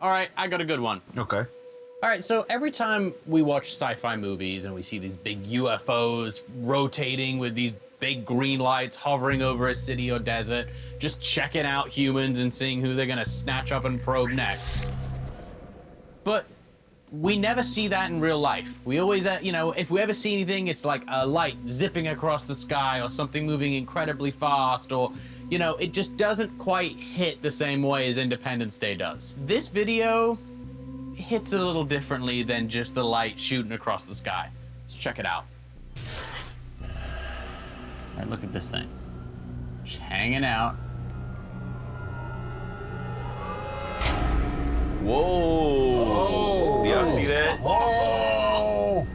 All right, I got a good one. Okay. All right, so every time we watch sci-fi movies and we see these big UFOs rotating with these big green lights hovering over a city or desert, just checking out humans and seeing who they're gonna snatch up and probe next. But we never see that in real life. We always, if we ever see anything, it's like a light zipping across the sky or something moving incredibly fast, or, it just doesn't quite hit the same way as Independence Day does. This video hits a little differently than just the light shooting across the sky. Let's check it out. All right, look at this thing. Just hanging out. Whoa! Y'all see that? Whoa!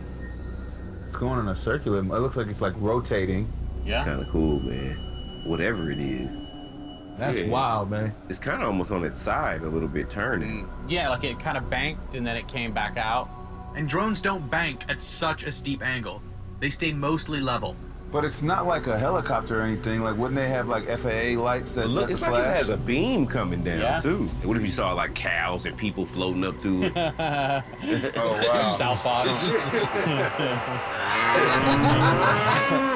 It's going in a circular. It looks like it's like rotating. Yeah. Kind of cool, man. Whatever it is. That's wild, man. It's kind of almost on its side a little bit, turning. Yeah, like it kind of banked and then it came back out. And drones don't bank at such a steep angle. They stay mostly level. But it's not like a helicopter or anything. Like, wouldn't they have like FAA lights that Look, it's like it has a beam coming down too. What if you saw like cows and people floating up to it? Oh wow! South Bottom.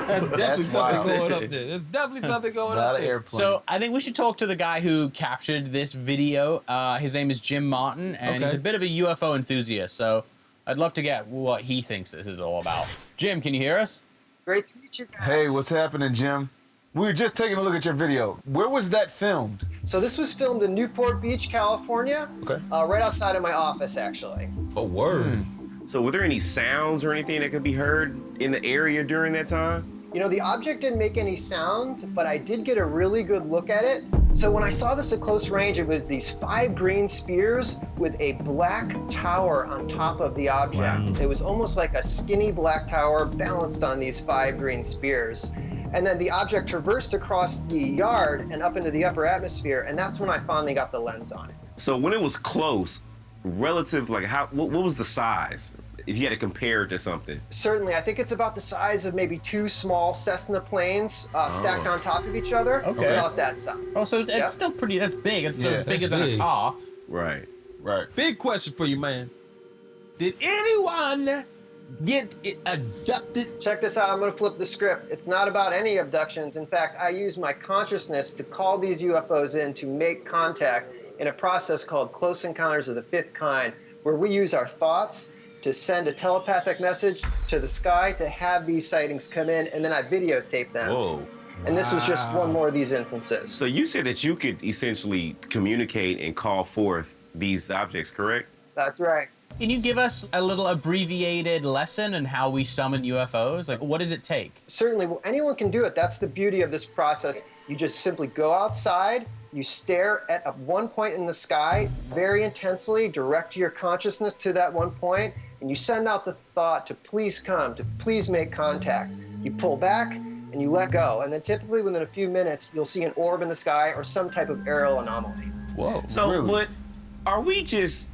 There's definitely something going up there. There's definitely something going up there. So I think we should talk to the guy who captured this video. His name is Jim Martin, and he's a bit of a UFO enthusiast. So I'd love to get what he thinks this is all about. Jim, can you hear us? Great to meet you guys. Hey, what's happening, Jim? We were just taking a look at your video. Where was that filmed? So this was filmed in Newport Beach, California. Okay. Right outside of my office, actually. Oh, word. So were there any sounds or anything that could be heard in the area during that time? The object didn't make any sounds, but I did get a really good look at it. So when I saw this at close range, it was these 5 green spheres with a black tower on top of the object. Wow. It was almost like a skinny black tower balanced on these 5 green spheres. And then the object traversed across the yard and up into the upper atmosphere, and that's when I finally got the lens on it. So when it was close, relative, like what was the size? If you had to compare it to something. Certainly, I think it's about the size of maybe 2 small Cessna planes stacked on top of each other. Okay. About that size. Oh, so it's still pretty, that's big. It's bigger than a car. Right. Big question for you, man. Did anyone get abducted? Check this out. I'm going to flip the script. It's not about any abductions. In fact, I use my consciousness to call these UFOs in to make contact in a process called Close Encounters of the Fifth Kind, where we use our thoughts to send a telepathic message to the sky to have these sightings come in, and then I videotape them. Whoa. And this was just one more of these instances. So you said that you could essentially communicate and call forth these objects, correct? That's right. Can you give us a little abbreviated lesson on how we summon UFOs? Like, what does it take? Certainly. Well, anyone can do it. That's the beauty of this process. You just simply go outside, you stare at one point in the sky very intensely, direct your consciousness to that one point, and you send out the thought to please come, to please make contact. You pull back and you let go, and then typically within a few minutes you'll see an orb in the sky or some type of aerial anomaly. Whoa. So, really? But are we just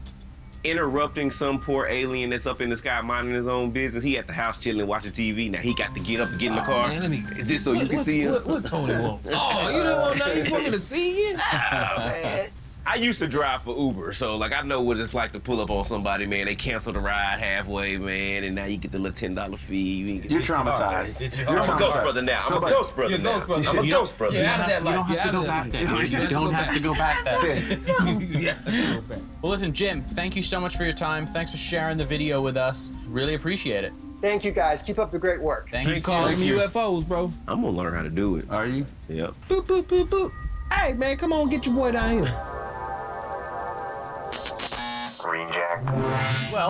interrupting some poor alien that's up in the sky minding his own business? He at the house chilling, watching TV. Now he got to get up and get in the car. Man, Is this so you can see him? What Tony want? Oh, you don't want nothing for me to see you? Man, I used to drive for Uber, so like I know what it's like to pull up on somebody, man. They cancel the ride halfway, man, and now you get the little $10 fee. You're traumatized. I'm a ghost brother now. I'm a ghost brother now. I'm a ghost brother. You're out of that You don't life. have to go back there. You don't have to go back there. Yeah. Well, listen, Jim, thank you so much for your time. Thanks for sharing the video with us. Really appreciate it. thank you guys. Keep up the great work. Thank you. Keep calling them UFOs, bro. I'm gonna learn how to do it. Are you? Yep. Boop, boop, boop, boop. Hey, man, come on, get your boy down here. Reject. Well,